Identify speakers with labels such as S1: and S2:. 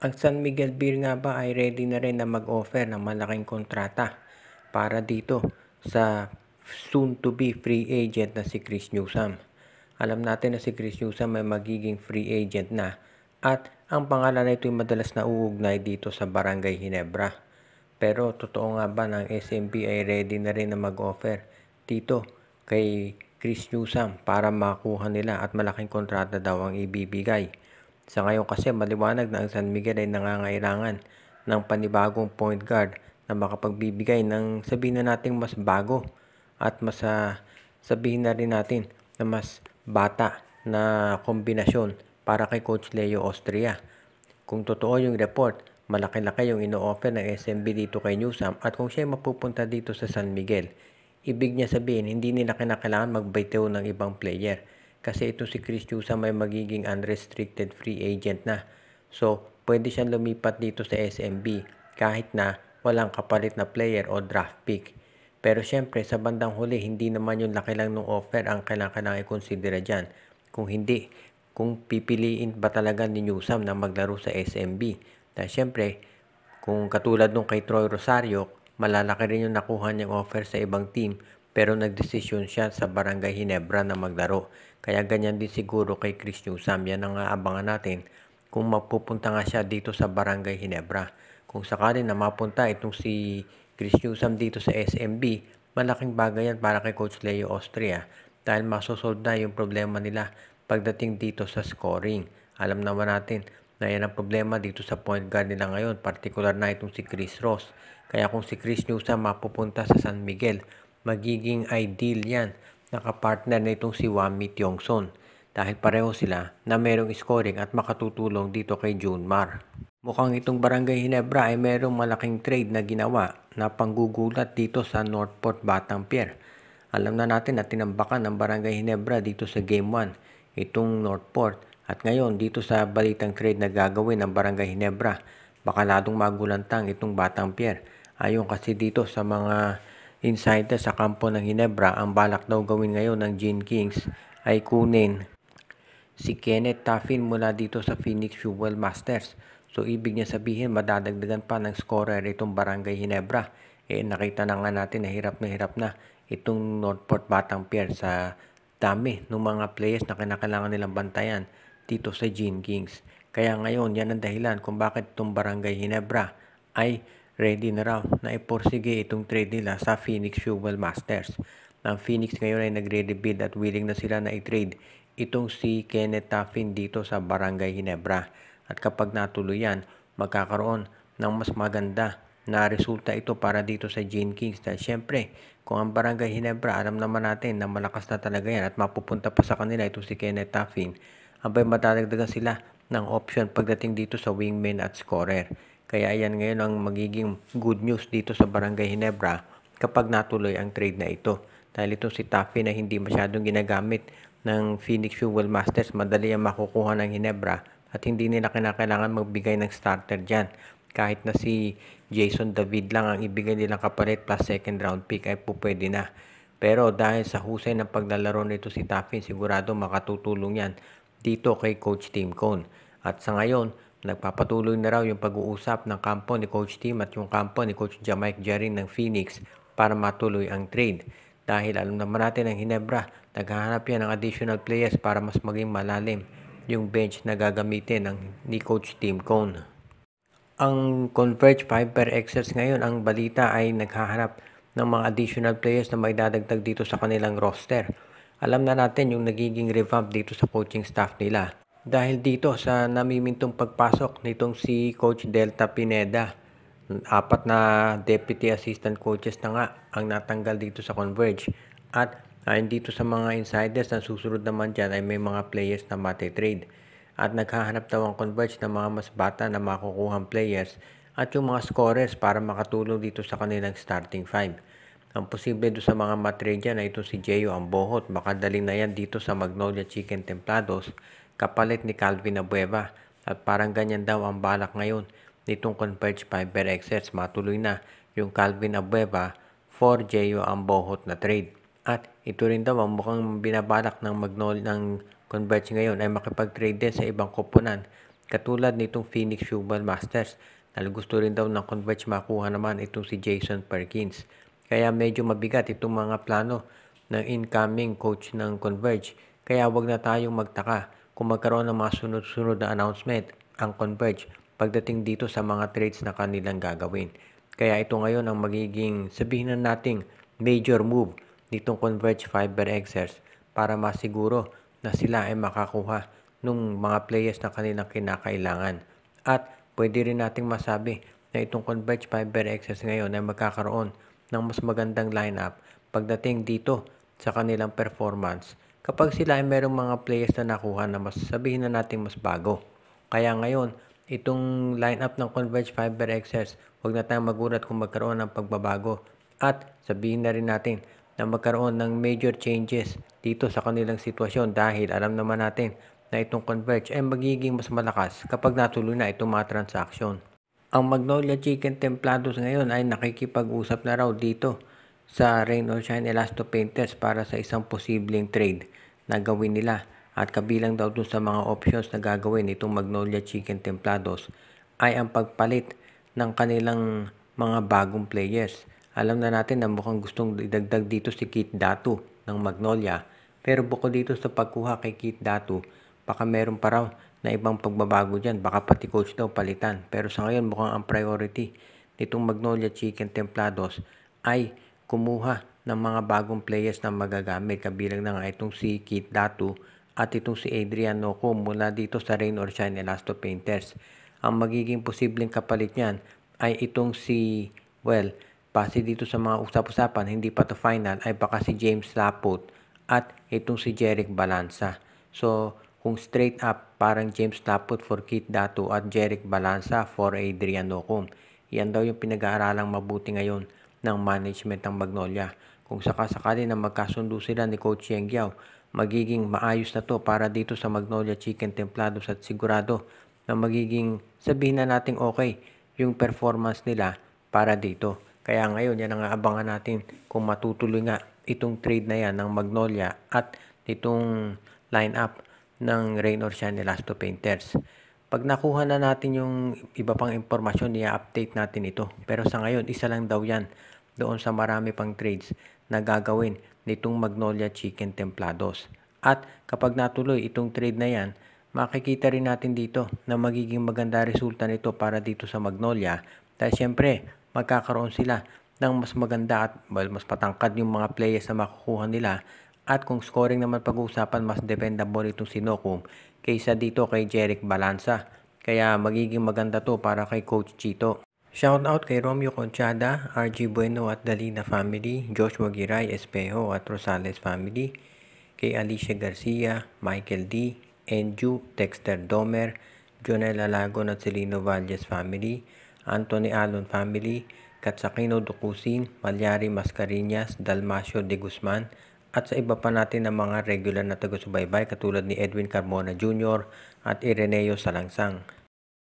S1: Ang San Miguel Beer nga ba ay ready na rin na mag-offer ng malaking kontrata para dito sa soon-to-be free agent na si Chris Newsome. Alam natin na si Chris Newsome ay magiging free agent na at ang pangalan na ito ay madalas na uugnay dito sa Barangay Ginebra. Pero totoo nga ba ng SMB ay ready na rin na mag-offer dito kay Chris Newsome para makuha nila at malaking kontrata daw ang ibibigay. Sa ngayon kasi maliwanag na ang San Miguel ay nangangailangan ng panibagong point guard na makapagbibigay ng sabihin na natin mas bago at mas sabihin na rin natin na mas bata na kombinasyon para kay Coach Leo Austria. Kung totoo yung report, malaki-laki yung ino-offer ng SMB dito kay Newsome at kung siya mapupunta dito sa San Miguel, ibig niya sabihin hindi nila kinakailangan magbitaw ng ibang player. Kasi ito si Chris Newsome ay magiging unrestricted free agent na. So, pwede siyang lumipat dito sa SMB kahit na walang kapalit na player o draft pick. Pero syempre, sa bandang huli, hindi naman yung laki lang ng offer ang kailangan i-consider dyan. Kung hindi, kung pipiliin ba talaga ni Newsome na maglaro sa SMB. Dahil syempre, kung katulad nung kay Troy Rosario, malalaki rin yung nakuha niyang offer sa ibang team pero nagdesisyon siya sa Barangay Ginebra na maglaro. Kaya ganyan din siguro kay Chris Newsome. Yan ang aabangan natin kung mapupunta nga siya dito sa Barangay Ginebra. Kung sakali na mapunta itong si Chris Newsome dito sa SMB, malaking bagay yan para kay Coach Leo Austria dahil masosolve na yung problema nila pagdating dito sa scoring. Alam naman natin na yan ang problema dito sa point guard nila ngayon, particular na itong si Chris Ross. Kaya kung si Chris Newsome mapupunta sa San Miguel, magiging ideal yan. Nakapartner na itong si Wami Tiongson dahil pareho sila na merong scoring at makatutulong dito kay Junmar. Mukhang itong Barangay Ginebra ay merong malaking trade na ginawa na panggugulat dito sa Northport Batangpier. Alam na natin na tinambakan ng Barangay Ginebra dito sa Game 1 itong Northport at ngayon dito sa balitang trade na gagawin ng Barangay Ginebra baka ladong magulantang itong Batangpier. Ayon kasi dito sa mga insider sa kampo ng Ginebra, ang balak daw gawin ngayon ng Gene Kings ay kunin si Kenneth Taffin mula dito sa Phoenix Fuel Masters. So ibig niya sabihin madadagdagan pa ng scorer itong Barangay Ginebra. Nakita na nga natin na hirap na itong Northport Batangpier sa dami ng mga players na kinakailangan nilang bantayan dito sa Gene Kings. Kaya ngayon yan ang dahilan kung bakit itong Barangay Ginebra ay ready na raw na iporsige itong trade nila sa Phoenix Fuel Masters. Ang Phoenix ngayon ay nagre-rebuild at willing na sila na i-trade itong si Kenneth Taffin dito sa Barangay Ginebra. At kapag natuloy yan, magkakaroon ng mas maganda na resulta ito para dito sa Gene Kings. Dahil syempre, kung ang Barangay Ginebra, alam naman natin na malakas na talaga yan at mapupunta pa sa kanila ito si Kenneth Taffin, abay madadagdagan sila ng option pagdating dito sa wingman at scorer. Kaya yan ngayon ang magiging good news dito sa Barangay Ginebra kapag natuloy ang trade na ito. Dahil ito si Taffy na hindi masyadong ginagamit ng Phoenix Fuel Masters, madali ang makukuha ng Ginebra at hindi nila kinakailangan magbigay ng starter dyan. Kahit na si Jason David lang ang ibigay nilang kapalit plus second round pick ay pupwede na. Pero dahil sa husay ng paglalaro nito si Taffy, sigurado makatutulong yan dito kay Coach Tim Cone. At sa ngayon, nagpapatuloy na raw yung pag-uusap ng kampo ni Coach Tim at yung kampo ni Coach Jamaic Jarin ng Phoenix para matuloy ang trade. Dahil alam naman natin ang Ginebra, naghahanap yan ng additional players para mas maging malalim yung bench na gagamitin ni Coach Tim Cone. Ang Converge HyperXS ngayon, ang balita ay naghahanap ng mga additional players na maidadagdag dito sa kanilang roster. Alam na natin yung nagiging revamp dito sa coaching staff nila. Dahil dito sa namimintong pagpasok nitong si Coach Delta Pineda, 4 na deputy assistant coaches na nga ang natanggal dito sa Converge. At ayon dito sa mga insiders na susunod naman dyan ay may mga players na matitrade. At naghahanap daw ang Converge ng mga mas bata na makukuhang players at yung mga scorers para makatulong dito sa kanilang starting 5. Ang posible doon sa mga matrade dyan ay ito si Jeyo Ambohot. Makadaling na yan dito sa Magnolia Chicken Templados kapalit ni Calvin Abueva. At parang ganyan daw ang balak ngayon nitong Converge HyperXS. Matuloy na yung Calvin Abueva for Jeyo Ambohot na trade. At ito rin daw ang mukhang binabalak ng Converge ngayon ay makipag-trade din sa ibang koponan Katulad nitong Phoenix Football Masters, na gusto rin daw ng Converge makuha naman itong si Jason Perkins. Kaya medyo mabigat itong mga plano ng incoming coach ng Converge. Kaya wag na tayong magtaka kung magkaroon ng mga sunod-sunod na announcement ang Converge pagdating dito sa mga trades na kanilang gagawin. Kaya ito ngayon ang magiging, sabihin na nating, major move nitong Converge Fiber Xers para masiguro na sila ay makakuha ng mga players na kanilang kinakailangan. At pwede rin nating masabi na itong Converge Fiber Xers ngayon ay magkakaroon ng mas magandang lineup pagdating dito sa kanilang performance kapag sila ay merong mga players na nakuha na mas sabihin na natin mas bago. Kaya ngayon, itong lineup ng Converge Fiber Xers, huwag na tayong magulat kung magkaroon ng pagbabago at sabihin na rin natin na magkaroon ng major changes dito sa kanilang sitwasyon dahil alam naman natin na itong Converge ay magiging mas malakas kapag natuloy na itong mga transaction. Ang Magnolia Chicken Templados ngayon ay nakikipag-usap na raw dito sa Rain or Shine Elasto Painters para sa isang posibleng trade na gawin nila. At kabilang daw dun sa mga options na gagawin itong Magnolia Chicken Templados ay ang pagpalit ng kanilang mga bagong players. Alam na natin na mukhang gustong idagdag dito si Keith Datu ng Magnolia. Pero bukod dito sa pagkuha kay Keith Datu, baka meron pa raw na ibang pagbabago dyan. Baka pati coach daw palitan. Pero sa ngayon mukhang ang priority nitong Magnolia Chicken Templados ay kumuha ng mga bagong players na magagamit. Kabilang na nga itong si Keith Datu at itong si Adrian Noco mula dito sa Rain or Shine Elasto Painters. Ang magiging posibleng kapalit niyan ay itong si, base dito sa mga usap-usapan, hindi pa to final, ay baka si James Laput at itong si Jeric Balanza. So, kung straight up, parang James Laput for Keith Datu at Jeric Balanza for Adrian Noco. Yan daw yung pinag-aaralang mabuti ngayon ng management ng Magnolia. Kung sakasakali na magkasundo sila ni Coach Yeng Giao, magiging maayos na to para dito sa Magnolia Chicken Templados at sigurado na magiging sabihin na natin okay yung performance nila para dito. Kaya ngayon yan ang aabangan natin kung matutuloy nga itong trade na yan ng Magnolia at itong lineup ng Rain or Shine Elasto Painters. Pag nakuha na natin yung iba pang impormasyon, i-update natin ito. Pero sa ngayon, isa lang daw yan doon sa marami pang trades na gagawin nitong Magnolia Chicken Templados. At kapag natuloy itong trade na yan, makikita rin natin dito na magiging maganda resulta nito para dito sa Magnolia. Dahil siyempre, magkakaroon sila ng mas maganda at mas patangkad yung mga players na makukuha nila. At kung scoring naman pag-uusapan, mas dependable itong si Noco kaysa dito kay Jeric Balanza. Kaya magiging maganda to para kay Coach Chito. Shoutout kay Romeo Conchada, RG Bueno at Dalina family, Joshua Giray, Espejo at Rosales family, kay Alicia Garcia, Michael D, Enju, Dexter Domer, Jonel Alagon at Celino Valles family, Anthony Alon family, Katsakino Ducusin, Malyari Mascarinas, Dalmacio de Guzman, at sa iba pa natin na mga regular na taga-subaybay katulad ni Edwin Carmona Jr. at Ireneo Salangsang.